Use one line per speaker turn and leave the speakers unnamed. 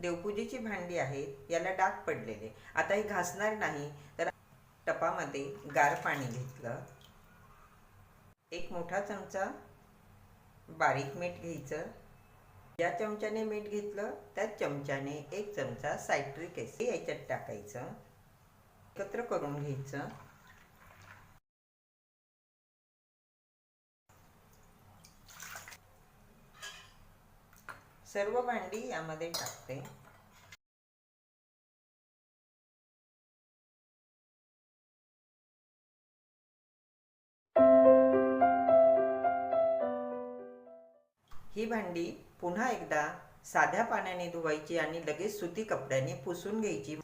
देवपूजेची भांडी आहेत, याला डाग पडलेले. आता हे घासणार नाही, तर टपामध्ये गार पाणी घेतलं. एक मोठा चमचा बारीक मीठ घ्यायचं. ज्या चमच्याने मीठ घेतलं त्याच चमच्याने एक चमचा सायट्रिक ॲसिड याच्यात टाकायचं. एकत्र करून घ्यायचं. सर्व भांडी यामध्ये टाकते. ही भांडी पुन्हा एकदा साध्या पाण्याने धुवायची आणि लगेच सुती कपड्याने पुसून घ्यायची.